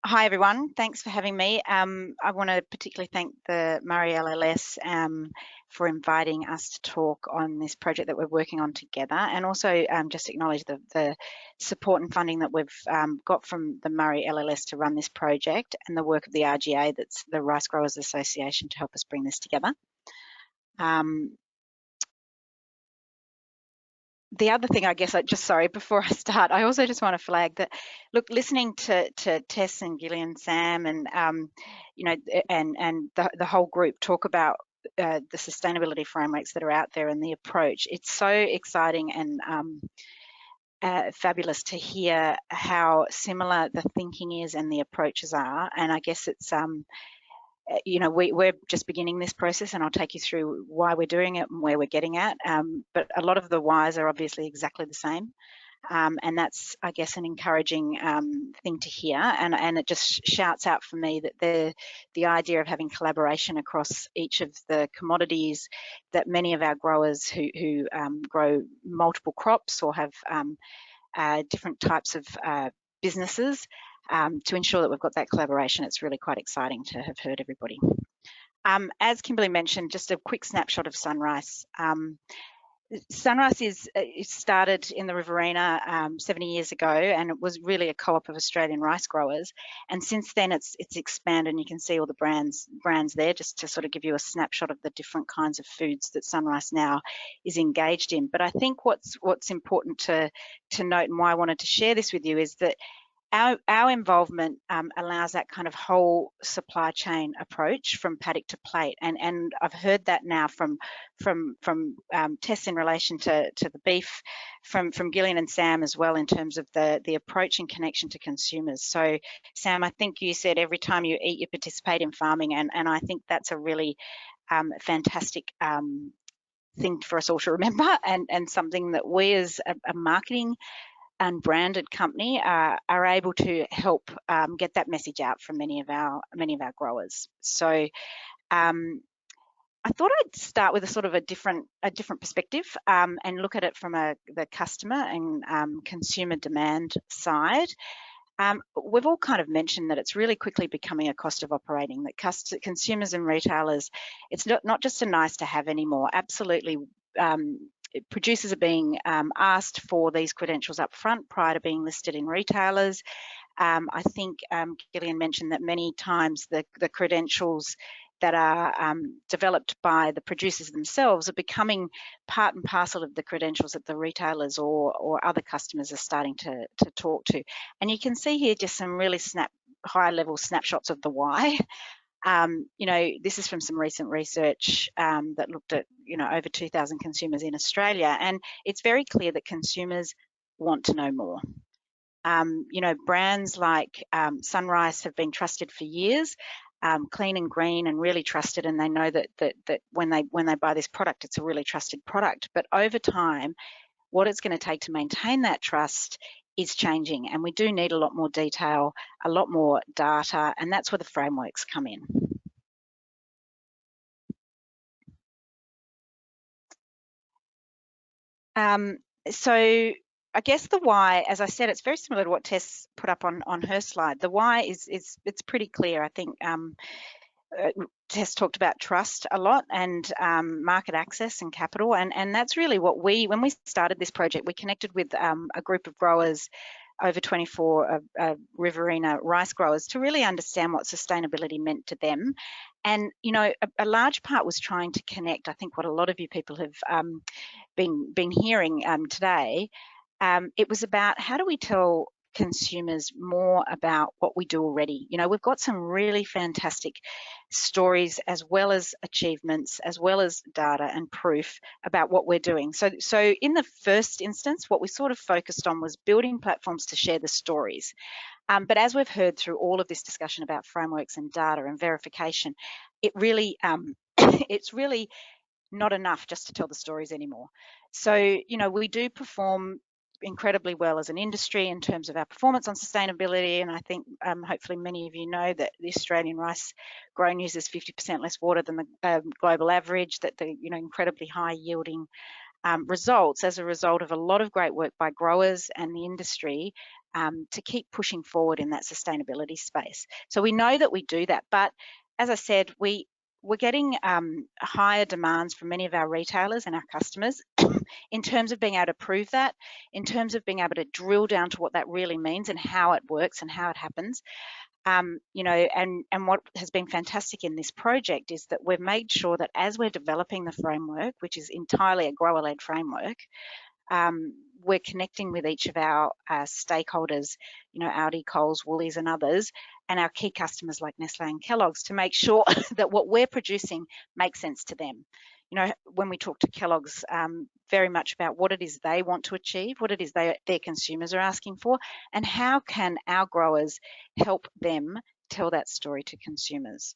Hi everyone, thanks for having me. I want to particularly thank the Murray LLS for inviting us to talk on this project that we're working on together, and also just acknowledge the support and funding that we've got from the Murray LLS to run this project, and the work of the RGA, that's the Rice Growers Association, to help us bring this together. The other thing, I guess, before I start, I also just want to flag that, look, listening to Tess and Gillian, Sam, and and the whole group talk about the sustainability frameworks that are out there and the approach, it's so exciting and fabulous to hear how similar the thinking is and the approaches are. And I guess it's we're just beginning this process, and I'll take you through why we're doing it and where we're getting at. But a lot of the whys are obviously exactly the same. And that's, I guess, an encouraging thing to hear. And it just shouts out for me that the idea of having collaboration across each of the commodities that many of our growers who grow multiple crops or have different types of businesses, to ensure that we've got that collaboration. It's really quite exciting to have heard everybody. As Kimberly mentioned, just a quick snapshot of SunRice. SunRice it started in the Riverina 70 years ago, and it was really a co-op of Australian rice growers. And since then, it's expanded, and you can see all the brands there, just to sort of give you a snapshot of the different kinds of foods that SunRice now is engaged in. But I think what's important to note, and why I wanted to share this with you, is that our involvement allows that kind of whole supply chain approach from paddock to plate, and I've heard that now from Tess in relation to the beef, from Gillian and Sam as well, in terms of the approach and connection to consumers. So Sam, I think you said every time you eat, you participate in farming, and I think that's a really fantastic thing for us all to remember, and something that we as a marketing and branded company are able to help get that message out from many of our growers. So I thought I'd start with a sort of a different perspective, and look at it from the customer and consumer demand side. We've all kind of mentioned that it's really quickly becoming a cost of operating, that consumers and retailers, it's not just a nice to have anymore. Absolutely. Producers are being asked for these credentials up front prior to being listed in retailers. I think Gillian mentioned that many times the credentials that are developed by the producers themselves are becoming part and parcel of the credentials that the retailers or other customers are starting to talk to. And you can see here just some really high-level snapshots of the why. This is from some recent research that looked at, over 2,000 consumers in Australia, and it's very clear that consumers want to know more. Brands like SunRice have been trusted for years, clean and green and really trusted, and they know that when they buy this product, it's a really trusted product. But over time, what it's going to take to maintain that trust is changing, and we do need a lot more detail, a lot more data, and that's where the frameworks come in. So I guess the why, as I said, it's very similar to what Tess put up on her slide. The why is it's pretty clear. I think Tess talked about trust a lot, and market access and capital, and that's really what when we started this project, we connected with a group of growers, over 24 Riverina rice growers, to really understand what sustainability meant to them. And a large part was trying to connect, I think, what a lot of you people have been hearing today. It was about, how do we tell consumers more about what we do already? We've got some really fantastic stories, as well as achievements, as well as data and proof about what we're doing. So in the first instance, what we sort of focused on was building platforms to share the stories. But as we've heard through all of this discussion about frameworks and data and verification, it really it's really not enough just to tell the stories anymore. So we do perform incredibly well as an industry in terms of our performance on sustainability, and I think hopefully many of you know that the Australian rice grown uses 50% less water than the global average, that the incredibly high yielding results as a result of a lot of great work by growers and the industry to keep pushing forward in that sustainability space. So we know that we do that, but as I said, we're getting higher demands from many of our retailers and our customers in terms of being able to prove that, in terms of being able to drill down to what that really means and how it works and how it happens. You know, and what has been fantastic in this project is that we've made sure that as we're developing the framework, which is entirely a grower-led framework, we're connecting with each of our stakeholders, you know, Aldi, Coles, Woolies and others, and our key customers like Nestle and Kellogg's to make sure that what we're producing makes sense to them. You know, when we talk to Kellogg's, very much about what it is they want to achieve, what it is their consumers are asking for, and how can our growers help them tell that story to consumers.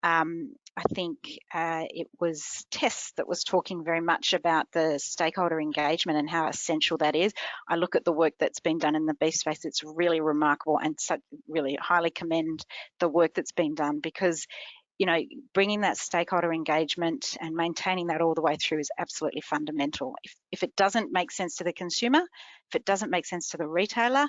I think it was Tess that was talking very much about the stakeholder engagement and how essential that is. I look at the work that's been done in the beef space, it's really remarkable, and so really highly commend the work that's been done, because you know, bringing that stakeholder engagement and maintaining that all the way through is absolutely fundamental. If it doesn't make sense to the consumer, if it doesn't make sense to the retailer,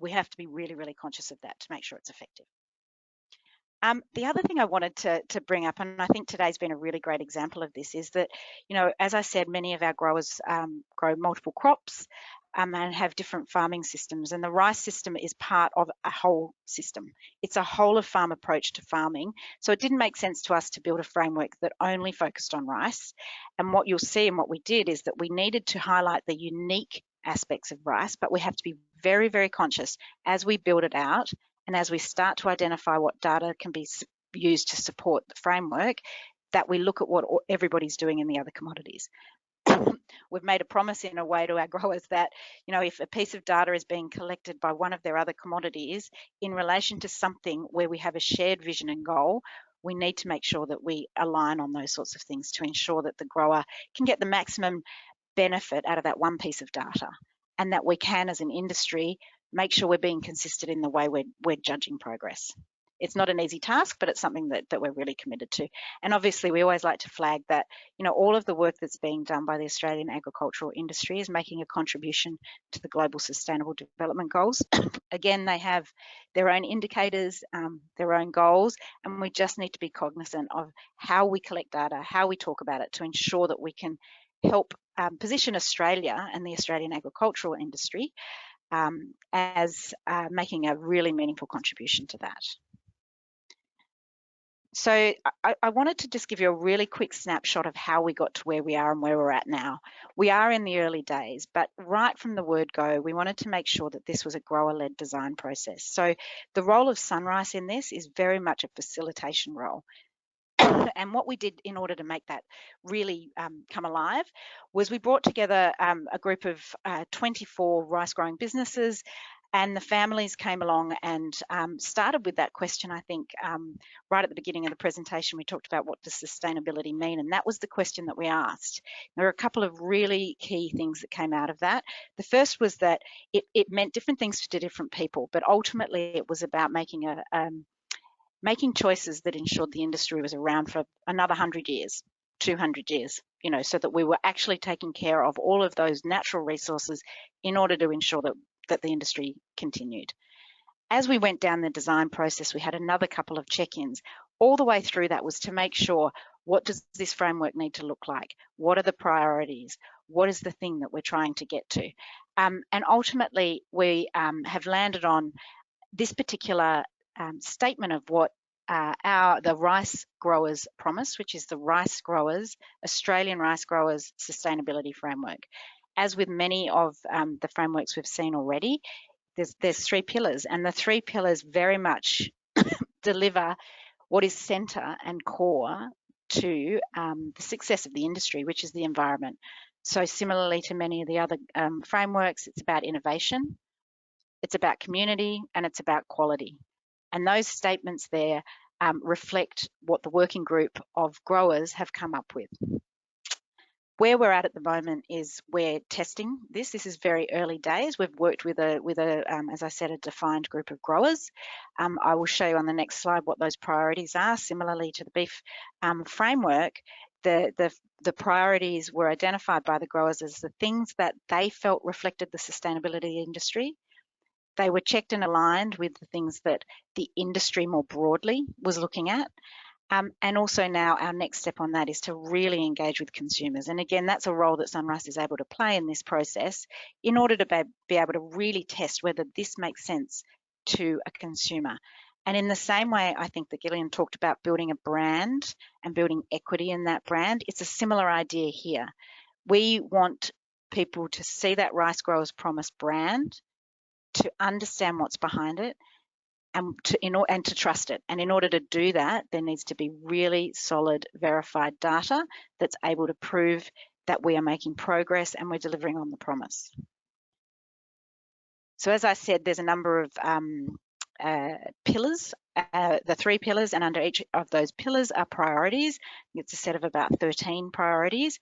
we have to be really, really conscious of that to make sure it's effective. The other thing I wanted to bring up, and I think today's been a really great example of this, is that, you know, as I said, many of our growers grow multiple crops and have different farming systems, and the rice system is part of a whole system. It's a whole of farm approach to farming. So it didn't make sense to us to build a framework that only focused on rice. And what you'll see and what we did is that we needed to highlight the unique aspects of rice, but we have to be very, very conscious as we build it out and as we start to identify what data can be used to support the framework, that we look at what everybody's doing in the other commodities. We've made a promise in a way to our growers that, you know, if a piece of data is being collected by one of their other commodities in relation to something where we have a shared vision and goal, we need to make sure that we align on those sorts of things to ensure that the grower can get the maximum benefit out of that one piece of data, and that we can, as an industry, make sure we're being consistent in the way we're judging progress. It's not an easy task, but it's something that we're really committed to. And obviously, we always like to flag that, you know, all of the work that's being done by the Australian agricultural industry is making a contribution to the Global Sustainable Development Goals. Again, they have their own indicators, their own goals, and we just need to be cognizant of how we collect data, how we talk about it, to ensure that we can help position Australia and the Australian agricultural industry as making a really meaningful contribution to that. So I wanted to just give you a really quick snapshot of how we got to where we are and where we're at now. We are in the early days, but right from the word go, we wanted to make sure that this was a grower-led design process. So the role of SunRice in this is very much a facilitation role. And what we did in order to make that really come alive was we brought together a group of 24 rice growing businesses, and the families came along and started with that question. I think right at the beginning of the presentation, we talked about what does sustainability mean, and that was the question that we asked. There are a couple of really key things that came out of that. The first was that it meant different things to different people, but ultimately it was about making choices that ensured the industry was around for another 100 years, 200 years, you know, so that we were actually taking care of all of those natural resources in order to ensure that the industry continued. As we went down the design process, we had another couple of check-ins. All the way through that was to make sure, what does this framework need to look like? What are the priorities? What is the thing that we're trying to get to? And ultimately, we have landed on this particular statement of what the rice growers promise, which is the Australian rice growers sustainability framework. As with many of the frameworks we've seen already, there's three pillars, and the three pillars very much deliver what is centre and core to the success of the industry, which is the environment. So similarly to many of the other frameworks, it's about innovation, it's about community, and it's about quality. And those statements there reflect what the working group of growers have come up with. Where we're at the moment is we're testing this. This is very early days. We've worked with as I said, a defined group of growers. I will show you on the next slide what those priorities are. Similarly to the beef framework, the priorities were identified by the growers as the things that they felt reflected the sustainability industry, They were checked and aligned with the things that the industry more broadly was looking at. And also now our next step on that is to really engage with consumers. And again, that's a role that SunRice is able to play in this process in order to be able to really test whether this makes sense to a consumer. And in the same way, I think that Gillian talked about building a brand and building equity in that brand. It's a similar idea here. We want people to see that Rice Growers Promise brand, to understand what's behind it, and to trust it. And in order to do that, there needs to be really solid, verified data that's able to prove that we are making progress and we're delivering on the promise. So as I said, there's a number of pillars, the 3 pillars, and under each of those pillars are priorities. It's a set of about 13 priorities.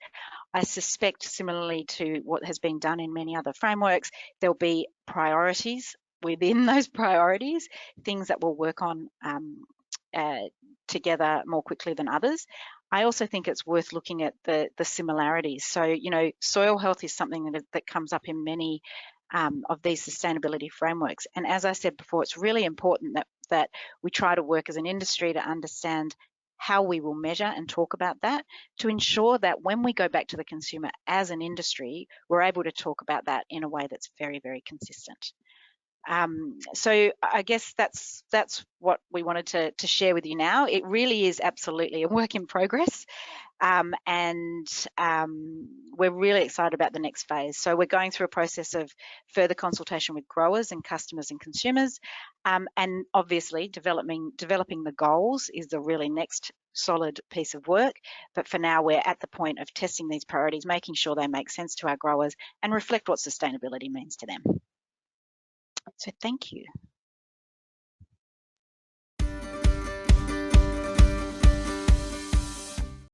I suspect, similarly to what has been done in many other frameworks, there'll be priorities within those priorities, things that we'll work on together more quickly than others. I also think it's worth looking at the similarities. So, you know, soil health is something that comes up in many of these sustainability frameworks. And as I said before, it's really important that we try to work as an industry to understand how we will measure and talk about that, to ensure that when we go back to the consumer as an industry, we're able to talk about that in a way that's very, very consistent. So I guess that's what we wanted to share with you now. It really is absolutely a work in progress. And we're really excited about the next phase. So we're going through a process of further consultation with growers and customers and consumers, and obviously developing the goals is the really next solid piece of work. But for now, we're at the point of testing these priorities, making sure they make sense to our growers and reflect what sustainability means to them. So thank you.